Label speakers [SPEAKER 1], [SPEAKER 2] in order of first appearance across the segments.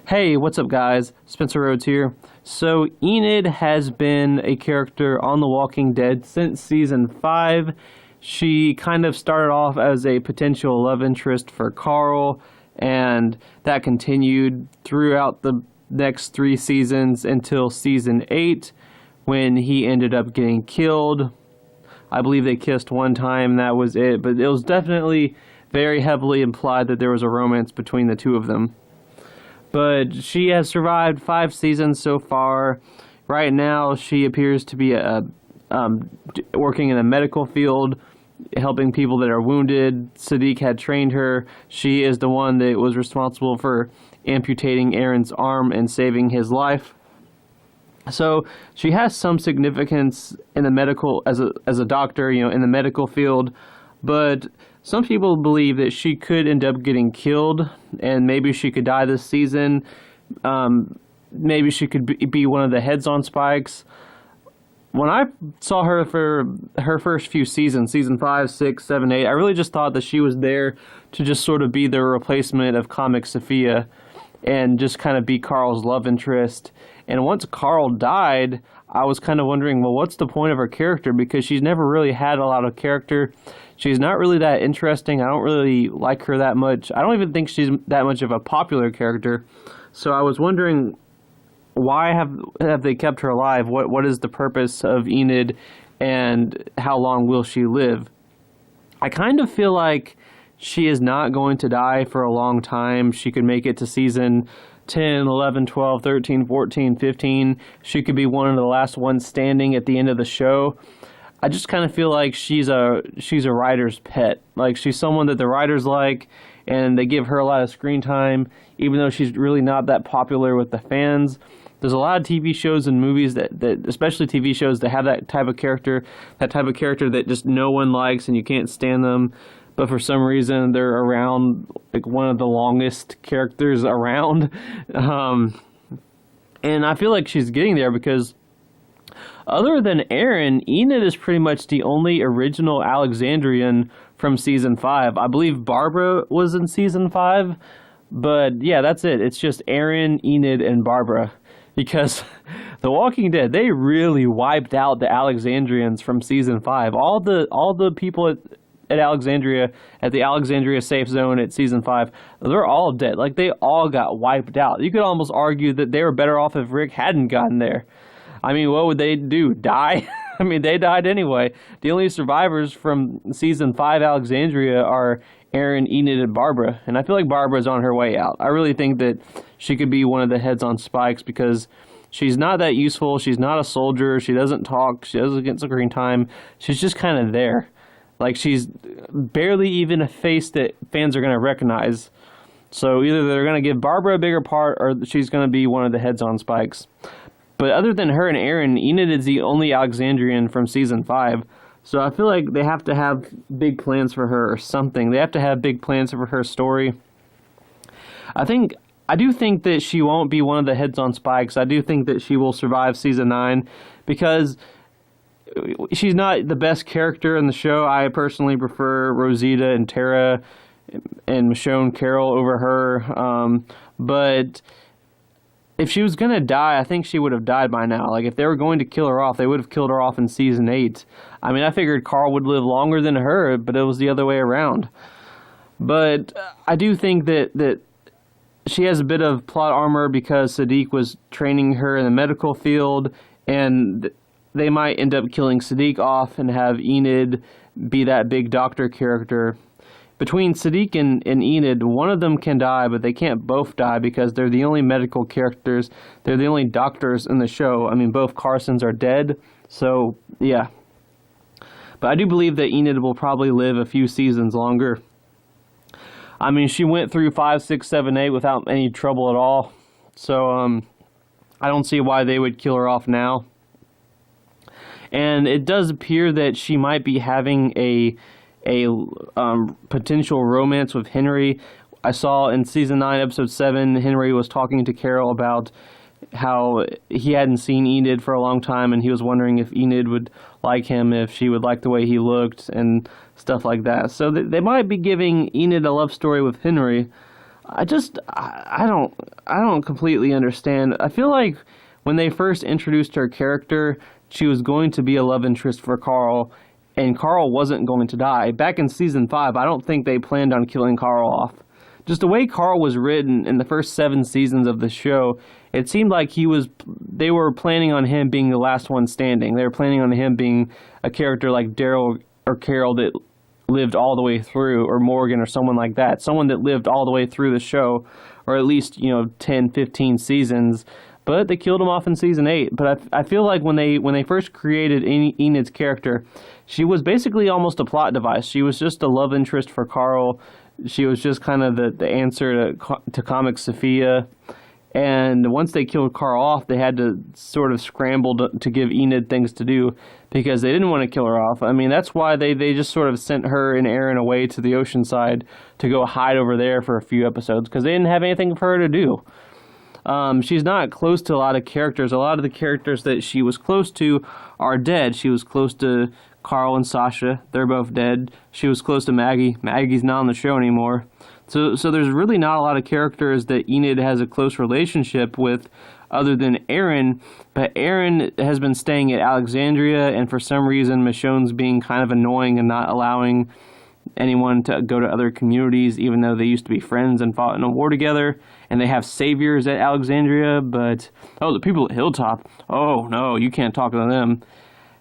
[SPEAKER 1] Hey, what's up, guys? Spencer Rhodes here. So, Enid has been a character on The Walking Dead since season 5. She kind of started off as a potential love interest for Carl, and that continued throughout the next 3 seasons until season 8, when he ended up getting killed. I believe they kissed one time, that was it, but it was definitely very heavily implied that there was a romance between the two of them. But she has survived 5 seasons so far. Right now, she appears to be working in the medical field, helping people that are wounded. Sadiq had trained her. She is the one that was responsible for amputating Aaron's arm and saving his life. So she has some significance in the medical as a doctor, in the medical field, but some people believe that she could end up getting killed, and maybe she could die this season. Maybe she could be one of the heads on spikes. When I saw her for her first few seasons, season 5, 6, 7, 8, I really just thought that she was there to just sort of be the replacement of Comic Sophia and just kind of be Carl's love interest. And once Carl died, I was kind of wondering, well, what's the point of her character? Because she's never really had a lot of character. She's not really that interesting. I don't really like her that much. I don't even think she's that much of a popular character. So I was wondering, why have they kept her alive? What is the purpose of Enid, and how long will she live? I kind of feel like she is not going to die for a long time. She could make it to season 10, 11, 12, 13, 14, 15. She could be one of the last ones standing at the end of the show. I just kind of feel like she's a writer's pet. Like, she's someone that the writers like, and they give her a lot of screen time, even though she's really not that popular with the fans. There's a lot of TV shows and movies that especially TV shows, that have that type of character that just no one likes and you can't stand them. But for some reason, they're around, like one of the longest characters around. And I feel like she's getting there because other than Aaron, Enid is pretty much the only original Alexandrian from season 5. I believe Barbara was in season 5. But yeah, that's it. It's just Aaron, Enid, and Barbara. Because The Walking Dead, they really wiped out the Alexandrians from season 5. All the people at Alexandria, at the Alexandria safe zone at season 5, they're all dead. Like, they all got wiped out. You could almost argue that they were better off if Rick hadn't gotten there. I mean, what would they do? Die? I mean, they died anyway. The only survivors from season 5 Alexandria are Aaron, Enid, and Barbara. And I feel like Barbara's on her way out. I really think that she could be one of the heads on spikes because she's not that useful. She's not a soldier. She doesn't talk. She doesn't get screen time. She's just kind of there. Like, she's barely even a face that fans are going to recognize. So either they're going to give Barbara a bigger part, or she's going to be one of the heads on spikes. But other than her and Aaron, Enid is the only Alexandrian from season 5. So I feel like they have to have big plans for her or something. They have to have big plans for her story. I do think that she won't be one of the heads on spikes. I do think that she will survive season 9 because she's not the best character in the show. I personally prefer Rosita and Tara and Michonne Carroll over her. But if she was going to die, I think she would have died by now. Like, if they were going to kill her off, they would have killed her off in season 8. I mean, I figured Carl would live longer than her, but it was the other way around. But I do think that she has a bit of plot armor because Sadiq was training her in the medical field, and they might end up killing Sadiq off and have Enid be that big doctor character. Between Sadiq and Enid, one of them can die, but they can't both die because they're the only medical characters. They're the only doctors in the show. I mean, both Carsons are dead, so yeah. But I do believe that Enid will probably live a few seasons longer. I mean, she went through 5, 6, 7, 8 without any trouble at all. So I don't see why they would kill her off now. And it does appear that she might be having a potential romance with Henry. I saw in season 9, episode 7, Henry was talking to Carol about how he hadn't seen Enid for a long time, and he was wondering if Enid would like him, if she would like the way he looked, and stuff like that. So they might be giving Enid a love story with Henry. I don't I don't completely understand. I feel like when they first introduced her character, she was going to be a love interest for Carl, and Carl wasn't going to die. Back in season 5, I don't think they planned on killing Carl off. Just the way Carl was written in the first 7 seasons of the show, it seemed like they were planning on him being the last one standing. They were planning on him being a character like Daryl or Carol that lived all the way through, or Morgan or someone like that. Someone that lived all the way through the show, or at least, 10, 15 seasons. But they killed him off in season 8. But I feel like when they first created Enid's character, she was basically almost a plot device. She was just a love interest for Carl. She was just kind of the answer to Comic Sophia. And once they killed Carl off, they had to sort of scramble to give Enid things to do because they didn't want to kill her off. I mean, that's why they just sort of sent her and Aaron away to the ocean side to go hide over there for a few episodes because they didn't have anything for her to do. She's not close to a lot of characters. A lot of the characters that she was close to are dead. She was close to Carl and Sasha. They're both dead. She was close to Maggie. Maggie's not on the show anymore. So there's really not a lot of characters that Enid has a close relationship with other than Aaron. But Aaron has been staying at Alexandria, and for some reason Michonne's being kind of annoying and not allowing anyone to go to other communities, even though they used to be friends and fought in a war together. And they have saviors at Alexandria, but, the people at Hilltop, no, you can't talk to them.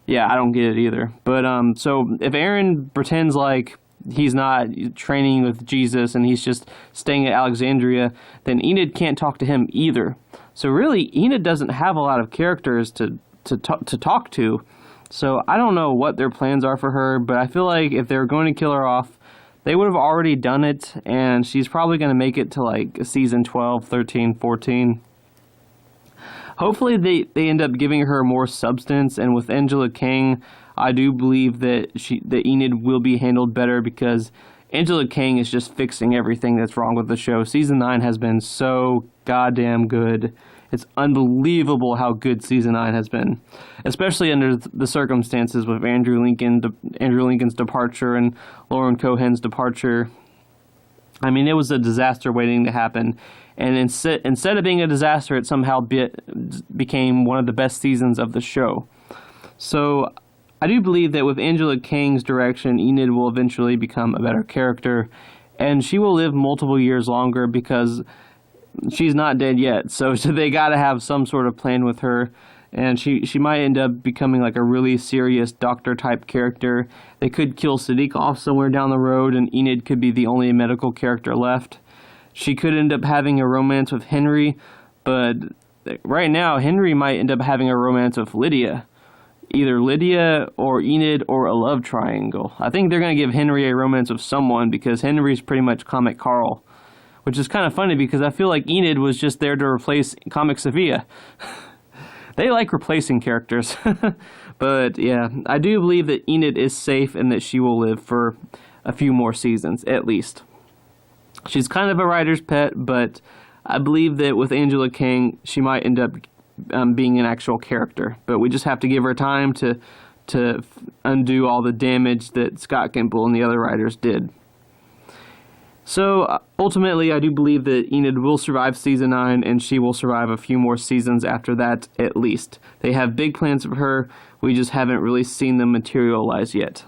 [SPEAKER 1] Yeah, I don't get it either. But, so if Aaron pretends like he's not training with Jesus and he's just staying at Alexandria, then Enid can't talk to him either. So really, Enid doesn't have a lot of characters to talk to. So I don't know what their plans are for her, but I feel like if they're going to kill her off, they would have already done it, and she's probably going to make it to like season 12, 13, 14. Hopefully they end up giving her more substance, and with Angela Kang, I do believe that Enid will be handled better because Angela Kang is just fixing everything that's wrong with the show. Season 9 has been so goddamn good. It's unbelievable how good season 9 has been, especially under the circumstances with Andrew Lincoln's departure and Lauren Cohan's departure. I mean, it was a disaster waiting to happen, and instead of being a disaster, it somehow became one of the best seasons of the show. So I do believe that with Angela Kang's direction, Enid will eventually become a better character, and she will live multiple years longer because she's not dead yet, so they gotta have some sort of plan with her, and she might end up becoming like a really serious doctor-type character. They could kill Siddiq off somewhere down the road, and Enid could be the only medical character left. She could end up having a romance with Henry, but right now, Henry might end up having a romance with Lydia. Either Lydia or Enid or a love triangle. I think they're gonna give Henry a romance with someone because Henry's pretty much Comic Carl. Which is kind of funny because I feel like Enid was just there to replace Comic Sophia. They like replacing characters. But yeah, I do believe that Enid is safe and that she will live for a few more seasons, at least. She's kind of a writer's pet, but I believe that with Angela Kang, she might end up being an actual character. But we just have to give her time to undo all the damage that Scott Gimple and the other writers did. So, ultimately, I do believe that Enid will survive Season 9, and she will survive a few more seasons after that, at least. They have big plans for her, we just haven't really seen them materialize yet.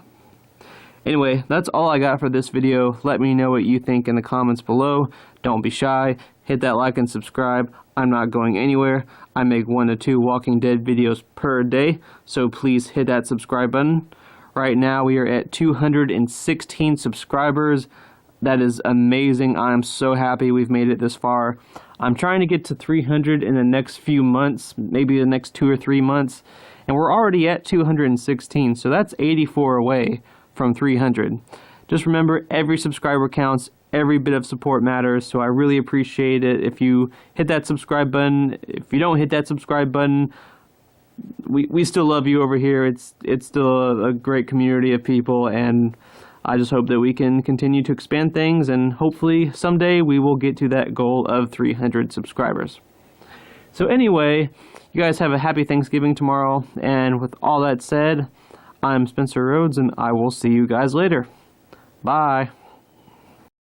[SPEAKER 1] Anyway, that's all I got for this video. Let me know what you think in the comments below. Don't be shy. Hit that like and subscribe. I'm not going anywhere. I make 1 to 2 Walking Dead videos per day, so please hit that subscribe button. Right now, we are at 216 subscribers. That is amazing. I'm so happy we've made it this far. I'm trying to get to 300 in the next few months, maybe the next 2 or 3 months, and we're already at 216, so that's 84 away from 300. Just remember, every subscriber counts, every bit of support matters, so I really appreciate it if you hit that subscribe button. If you don't hit that subscribe button, we still love you over here. It's still a great community of people, and I just hope that we can continue to expand things, and hopefully someday we will get to that goal of 300 subscribers. So anyway, you guys have a happy Thanksgiving tomorrow, and with all that said, I'm Spencer Rhodes, and I will see you guys later. Bye.